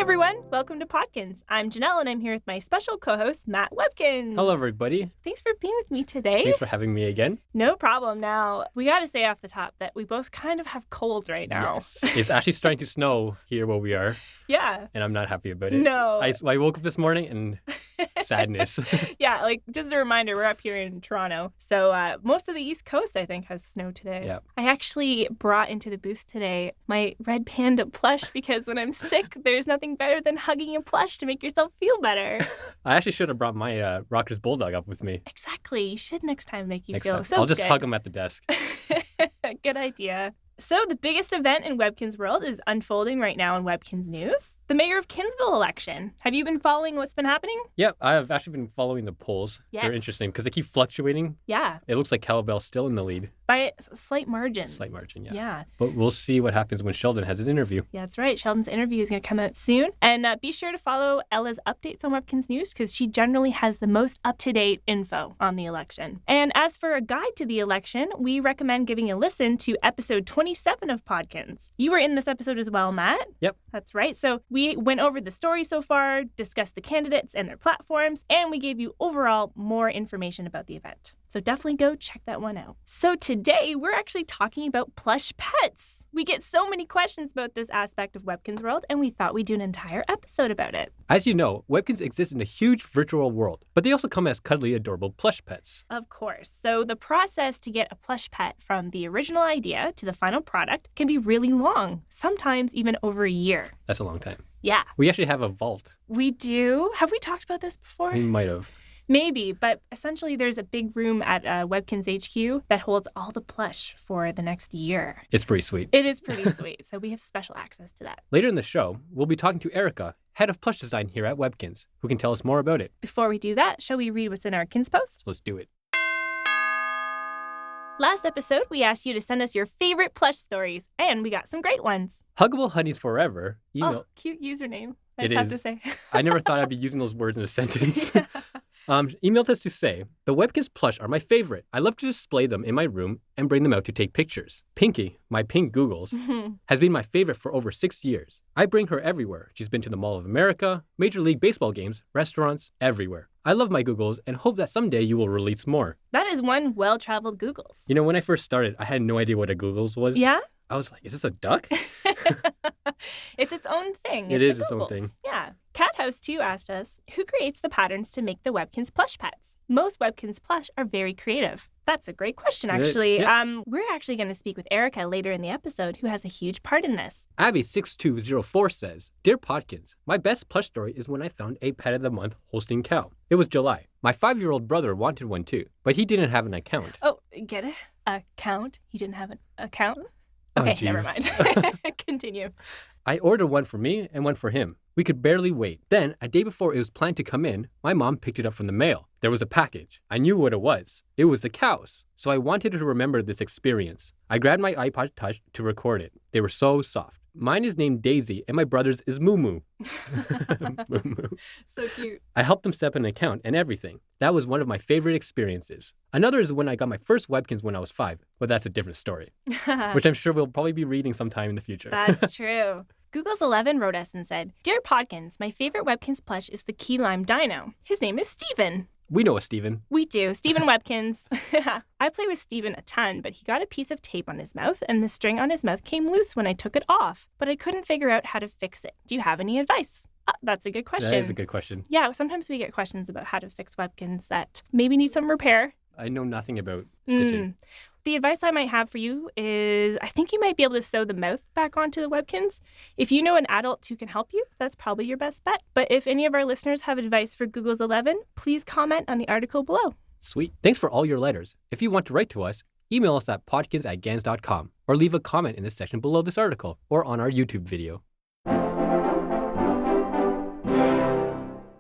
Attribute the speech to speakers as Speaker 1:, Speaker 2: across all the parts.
Speaker 1: everyone, welcome to Podkinz. I'm Gennelle and I'm here with my special co-host, Matt Webkinz.
Speaker 2: Hello, everybody.
Speaker 1: Thanks for being with me today.
Speaker 2: Thanks for having me again.
Speaker 1: No problem. Now, we got to say off the top that we both kind of have colds right now.
Speaker 2: Yes. It's actually starting to snow here where we are.
Speaker 1: Yeah.
Speaker 2: And I'm not happy about it.
Speaker 1: No.
Speaker 2: I woke up this morning and sadness.
Speaker 1: Yeah, like just a reminder, we're up here in Toronto. So most of the East Coast, I think, has snow today.
Speaker 2: Yeah.
Speaker 1: I actually brought into the booth today my red panda plush because when I'm sick, there's nothing better than hugging a plush to make yourself feel better.
Speaker 2: I actually should have brought my Rocker's Bulldog up with me.
Speaker 1: Exactly. You should next time make you
Speaker 2: Next
Speaker 1: feel
Speaker 2: time.
Speaker 1: so
Speaker 2: I'll just
Speaker 1: good.
Speaker 2: hug him at the desk.
Speaker 1: Good idea. So the biggest event in Webkinz world is unfolding right now in Webkinz News. The mayor of Kinsville election. Have you been following what's been happening?
Speaker 2: Yep, I've actually been following the polls.
Speaker 1: Yes.
Speaker 2: They're interesting because they keep fluctuating.
Speaker 1: Yeah.
Speaker 2: It looks like Cowbell's still in the lead.
Speaker 1: By a slight margin.
Speaker 2: Slight margin, yeah.
Speaker 1: Yeah.
Speaker 2: But we'll see what happens when Sheldon has his interview.
Speaker 1: Yeah, that's right. Sheldon's interview is going to come out soon. And be sure to follow Ella's updates on Webkinz News because she generally has the most up-to-date info on the election. And as for a guide to the election, we recommend giving a listen to episode 27 of Podkinz. You were in this episode as well, Matt?
Speaker 2: Yep.
Speaker 1: That's right. So we went over the story so far, discussed the candidates and their platforms, and we gave you overall more information about the event. So definitely go check that one out. So today we're actually talking about plush pets. We get so many questions about this aspect of Webkinz world, and we thought we'd do an entire episode about it.
Speaker 2: As you know, Webkinz exists in a huge virtual world, but they also come as cuddly, adorable plush pets.
Speaker 1: Of course. So the process to get a plush pet from the original idea to the final product can be really long, sometimes even over a year.
Speaker 2: That's a long time.
Speaker 1: Yeah.
Speaker 2: We actually have a vault.
Speaker 1: We do. Have we talked about this before?
Speaker 2: We might have.
Speaker 1: Maybe, but essentially there's a big room at Webkinz HQ that holds all the plush for the next year.
Speaker 2: It's pretty sweet.
Speaker 1: It is pretty sweet, so we have special access to that.
Speaker 2: Later in the show, we'll be talking to Erica, head of Plush Design here at Webkinz, who can tell us more about it.
Speaker 1: Before we do that, shall we read what's in our Kinz post?
Speaker 2: Let's do it.
Speaker 1: Last episode, we asked you to send us your favorite plush stories, and we got some great ones.
Speaker 2: Huggable Honeys Forever.
Speaker 1: Oh, cute username. I
Speaker 2: It
Speaker 1: just have
Speaker 2: is.
Speaker 1: to say.
Speaker 2: I never thought I'd be using those words in a sentence.
Speaker 1: Yeah.
Speaker 2: Emailed us to say, the Webkinz plush are my favorite. I love to display them in my room and bring them out to take pictures. Pinky, my pink Googles, has been my favorite for over 6 years. I bring her everywhere. She's been to the Mall of America, Major League Baseball games, restaurants, everywhere. I love my Googles and hope that someday you will release more.
Speaker 1: That is one well-traveled Googles.
Speaker 2: You know, when I first started, I had no idea what a Googles was.
Speaker 1: Yeah?
Speaker 2: I was like, is this a duck?
Speaker 1: It's its own thing.
Speaker 2: It
Speaker 1: It's
Speaker 2: is its own
Speaker 1: Googles.
Speaker 2: thing.
Speaker 1: Yeah. Cat House 2 asked us, who creates the patterns to make the Webkinz plush pets? Most Webkinz plush are very creative. That's a great question,
Speaker 2: It is,
Speaker 1: actually.
Speaker 2: yeah.
Speaker 1: We're actually going to speak with Erica later in the episode, who has a huge part in this.
Speaker 2: Abby6204 says, Dear Podkinz, my best plush story is when I found a Pet of the Month Holstein cow. It was July. My 5-year-old brother wanted one too, but he didn't have an account.
Speaker 1: Oh, get it? Account? He didn't have an account?
Speaker 2: Oh,
Speaker 1: Okay,
Speaker 2: geez.
Speaker 1: never mind. Continue.
Speaker 2: I ordered one for me and one for him. We could barely wait. Then, a day before it was planned to come in, my mom picked it up from the mail. There was a package. I knew what it was. It was the cows. So I wanted to remember this experience. I grabbed my iPod Touch to record it. They were so soft. Mine is named Daisy and my brother's is Moo Moo. Moo Moo.
Speaker 1: So cute.
Speaker 2: I helped them set up an account and everything. That was one of my favorite experiences. Another is when I got my first Webkinz when I was 5, but that's a different story, which I'm sure we'll probably be reading sometime in the future.
Speaker 1: That's true. Google's 11 wrote us and said, Dear Podkinz, my favorite Webkinz plush is the key lime dino. His name is Steven.
Speaker 2: We know a Steven.
Speaker 1: We do. Steven Webkinz. I play with Steven a ton, but he got a piece of tape on his mouth, and the string on his mouth came loose when I took it off. But I couldn't figure out how to fix it. Do you have any advice? That's a good question.
Speaker 2: That is a good question.
Speaker 1: Yeah, sometimes we get questions about how to fix Webkinz that maybe need some repair.
Speaker 2: I know nothing about stitching.
Speaker 1: The advice I might have for you is I think you might be able to sew the mouth back onto the Webkinz. If you know an adult who can help you, that's probably your best bet. But if any of our listeners have advice for Google's 11, please comment on the article below.
Speaker 2: Sweet. Thanks for all your letters. If you want to write to us, email us at podkinz@gans.com or leave a comment in the section below this article or on our YouTube video.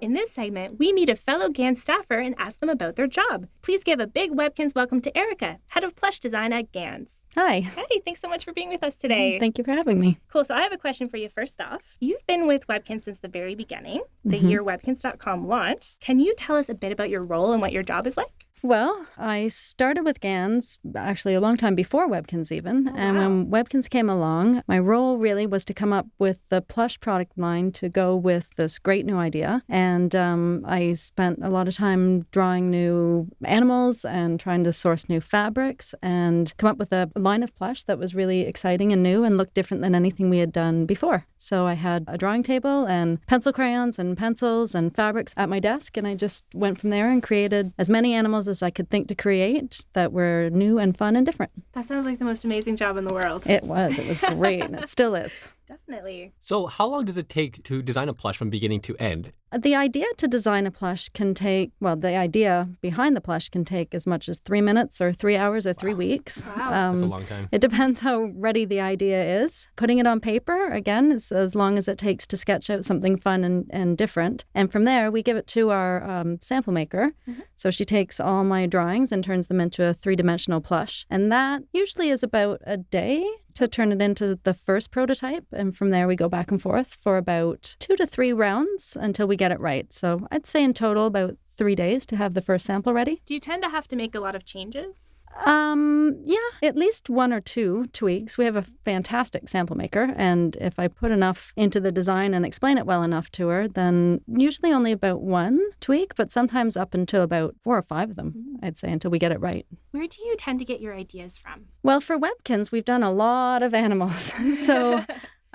Speaker 1: In this segment, we meet a fellow Ganz staffer and ask them about their job. Please give a big Webkinz welcome to Erica, head of plush design at Ganz.
Speaker 3: Hi.
Speaker 1: Hey, thanks so much for being with us today.
Speaker 3: Thank you for having me.
Speaker 1: Cool. So I have a question for you first off. You've been with Webkinz since the very beginning, the year Webkinz.com launched. Can you tell us a bit about your role and what your job is like?
Speaker 3: Well, I started with Ganz actually a long time before Webkinz even.
Speaker 1: Oh,
Speaker 3: and
Speaker 1: wow.
Speaker 3: when Webkinz came along, my role really was to come up with the plush product line to go with this great new idea. And I spent a lot of time drawing new animals and trying to source new fabrics and come up with a line of plush that was really exciting and new and looked different than anything we had done before. So I had a drawing table and pencil crayons and pencils and fabrics at my desk, and I just went from there and created as many animals as I could think to create that were new and fun and different.
Speaker 1: That sounds like the most amazing job in the world.
Speaker 3: It was great, and it still is.
Speaker 1: Definitely.
Speaker 2: So how long does it take to design a plush from beginning to end?
Speaker 3: The idea to design a plush can take, well, the idea behind the plush can take as much as 3 minutes or 3 hours or 3 weeks.
Speaker 1: Wow.
Speaker 2: That's a long time.
Speaker 3: It depends how ready the idea is. Putting it on paper, again, is as long as it takes to sketch out something fun and different. And from there, we give it to our sample maker.
Speaker 1: Mm-hmm.
Speaker 3: So she takes all my drawings and turns them into a 3-dimensional plush. And that usually is about a day to turn it into the first prototype. And from there, we go back and forth for about 2 to 3 rounds until we get it right. So I'd say in total about 3 days to have the first sample ready.
Speaker 1: Do you tend to have to make a lot of changes?
Speaker 3: Yeah, at least 1 or 2 tweaks. We have a fantastic sample maker, and if I put enough into the design and explain it well enough to her, then usually only about 1 tweak, but sometimes up until about 4 or 5 of them, I'd say, until we get it right.
Speaker 1: Where do you tend to get your ideas from?
Speaker 3: Well, for Webkinz, we've done a lot of animals. So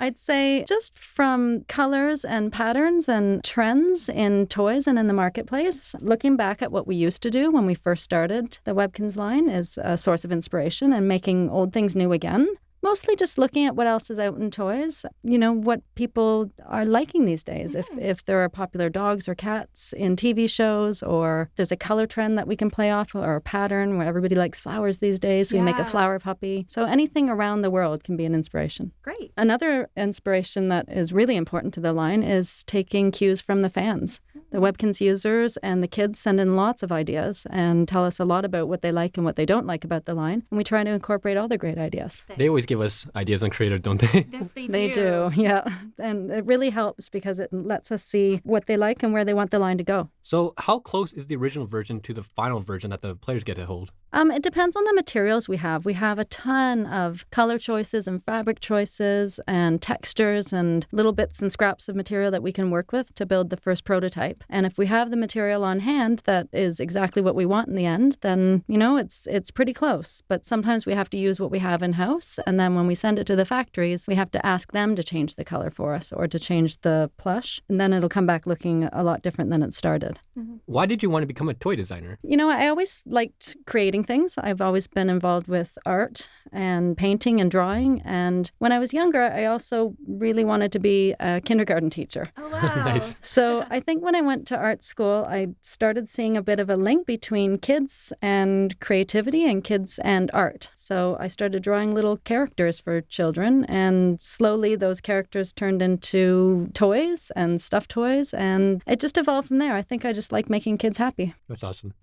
Speaker 3: I'd say just from colors and patterns and trends in toys and in the marketplace, looking back at what we used to do when we first started the Webkinz line is a source of inspiration, and making old things new again. Mostly just looking at what else is out in toys, what people are liking these days. If there are popular dogs or cats in TV shows, or there's a color trend that we can play off, or a pattern where everybody likes flowers these days, we make a flower puppy. So anything around the world can be an inspiration.
Speaker 1: Great.
Speaker 3: Another inspiration that is really important to the line is taking cues from the fans. The Webkinz users and the kids send in lots of ideas and tell us a lot about what they like and what they don't like about the line. And we try to incorporate all their great ideas.
Speaker 2: They always give us ideas on creative, don't they?
Speaker 1: Yes, they do.
Speaker 3: They do, yeah. And it really helps because it lets us see what they like and where they want the line to go.
Speaker 2: So how close is the original version to the final version that the players get to hold?
Speaker 3: It depends on the materials we have. We have a ton of color choices and fabric choices and textures and little bits and scraps of material that we can work with to build the first prototype. And if we have the material on hand that is exactly what we want in the end, then, it's pretty close. But sometimes we have to use what we have in-house. And then when we send it to the factories, we have to ask them to change the color for us or to change the plush. And then it'll come back looking a lot different than it started.
Speaker 1: Mm-hmm.
Speaker 2: Why did you want to become a toy designer?
Speaker 3: I always liked creating things. I've always been involved with art and painting and drawing. And when I was younger, I also really wanted to be a kindergarten teacher.
Speaker 1: Oh, wow.
Speaker 2: Nice.
Speaker 3: So I think when I went to art school, I started seeing a bit of a link between kids and creativity and kids and art. So I started drawing little characters for children, and slowly those characters turned into toys and stuffed toys, and it just evolved from there. I think I just like making kids happy.
Speaker 2: That's awesome.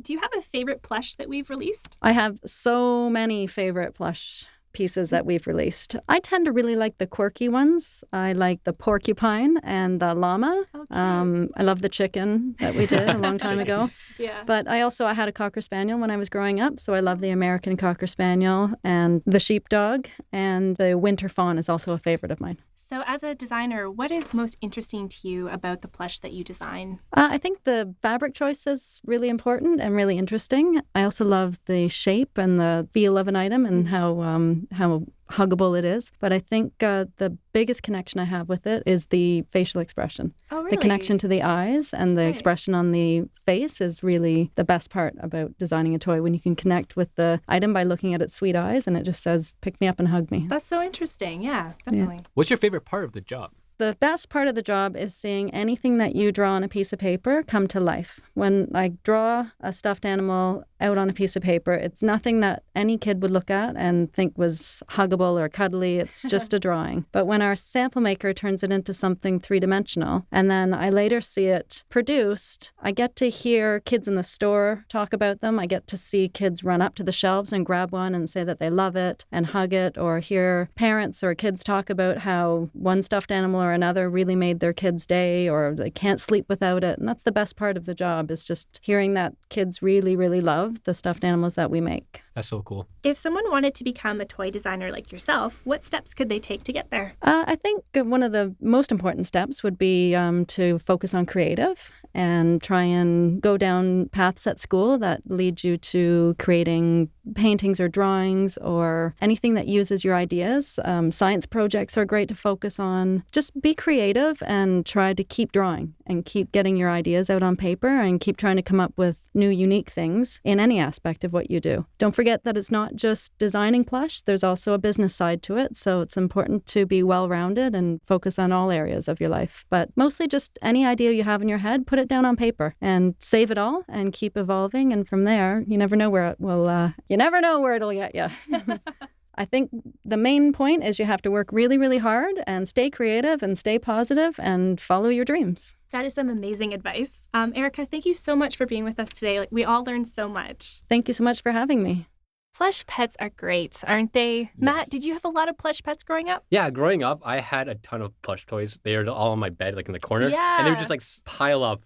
Speaker 1: Do you have a favorite plush that we've released?
Speaker 3: I have so many favorite plush pieces that we've released. I tend to really like the quirky ones. I like the porcupine and the llama.
Speaker 1: Oh, cute.
Speaker 3: I love the chicken that we did a long time ago.
Speaker 1: Yeah.
Speaker 3: But I had a Cocker Spaniel when I was growing up, so I love the American Cocker Spaniel and the sheepdog, and the winter fawn is also a favorite of mine.
Speaker 1: So as a designer, what is most interesting to you about the plush that you design?
Speaker 3: I think the fabric choice is really important and really interesting. I also love the shape and the feel of an item and how huggable it is. But I think the biggest connection I have with it is the facial expression.
Speaker 1: Oh, really?
Speaker 3: The connection to the eyes and the
Speaker 1: Right.
Speaker 3: expression on the face is really the best part about designing a toy, when you can connect with the item by looking at its sweet eyes and it just says, pick me up and hug me.
Speaker 1: That's so interesting. Yeah, definitely.
Speaker 2: What's your favorite part of the job?
Speaker 3: The best part of the job is seeing anything that you draw on a piece of paper come to life. When I draw a stuffed animal out on a piece of paper, it's nothing that any kid would look at and think was huggable or cuddly. It's just a drawing. But when our sample maker turns it into something 3-dimensional, and then I later see it produced, I get to hear kids in the store talk about them. I get to see kids run up to the shelves and grab one and say that they love it and hug it, or hear parents or kids talk about how one stuffed animal or or another really made their kid's day, or they can't sleep without it. And that's the best part of the job, is just hearing that kids really, really love the stuffed animals that we make.
Speaker 2: That's so cool.
Speaker 1: If someone wanted to become a toy designer like yourself, what steps could they take to get there?
Speaker 3: I think one of the most important steps would be to focus on creative and try and go down paths at school that lead you to creating paintings or drawings or anything that uses your ideas. Science projects are great to focus on. Just be creative and try to keep drawing and keep getting your ideas out on paper and keep trying to come up with new, unique things in any aspect of what you do. Don't forget that it's not just designing plush. There's also a business side to it. So it's important to be well-rounded and focus on all areas of your life. But mostly just any idea you have in your head, put it down on paper and save it all and keep evolving. And from there, you never know where it will, you never know where it'll get you. I think the main point is you have to work really, really hard and stay creative and stay positive and follow your dreams.
Speaker 1: That is some amazing advice. Erica, thank you so much for being with us today. We all learned so much.
Speaker 3: Thank you so much for having me.
Speaker 1: Plush pets are great, aren't they?
Speaker 2: Yes.
Speaker 1: Matt, did you have a lot of plush pets growing up?
Speaker 2: Yeah, growing up, I had a ton of plush toys. They were all on my bed, like in the corner.
Speaker 1: Yeah.
Speaker 2: And they would just like pile up,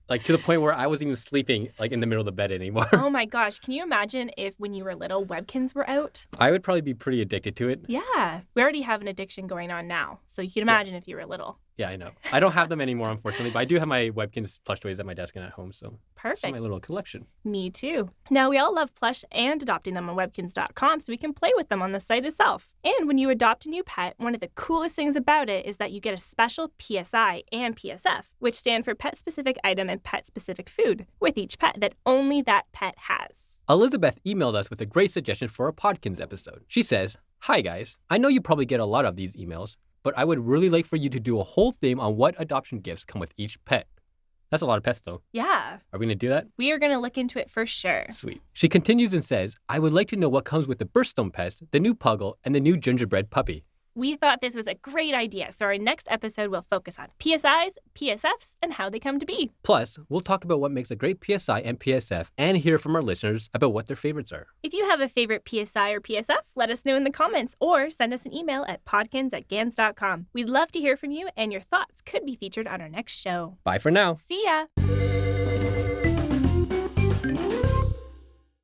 Speaker 2: like to the point where I wasn't even sleeping like in the middle of the bed anymore.
Speaker 1: Oh my gosh, can you imagine if when you were little, Webkinz were out?
Speaker 2: I would probably be pretty addicted to it.
Speaker 1: Yeah, we already have an addiction going on now. So you can imagine if you were little.
Speaker 2: Yeah, I know. I don't have them anymore, unfortunately, but I do have my Webkinz plush toys at my desk and at home, so it's
Speaker 1: Perfect.
Speaker 2: my little collection.
Speaker 1: Me too. Now, we all love plush and adopting them on Webkinz.com so we can play with them on the site itself. And when you adopt a new pet, one of the coolest things about it is that you get a special PSI and PSF, which stand for pet-specific item and pet-specific food, with each pet that only that pet has.
Speaker 2: Elizabeth emailed us with a great suggestion for a Podkinz episode. She says, "Hi guys, I know you probably get a lot of these emails, but I would really like for you to do a whole theme on what adoption gifts come with each pet." That's a lot of pets, though.
Speaker 1: Yeah,
Speaker 2: Are we going to do that?
Speaker 1: we are going to look into it for sure.
Speaker 2: Sweet. She continues and says, "I would like to know what comes with the birthstone pest, the new puggle, and the new gingerbread puppy."
Speaker 1: We thought this was a great idea, so our next episode will focus on PSIs, PSFs, and how they come to be.
Speaker 2: Plus, we'll talk about what makes a great PSI and PSF and hear from our listeners about what their favorites are.
Speaker 1: If you have a favorite PSI or PSF, let us know in the comments or send us an email at podkinz@gans.com. We'd love to hear from you, and your thoughts could be featured on our next show.
Speaker 2: Bye for now.
Speaker 1: See ya!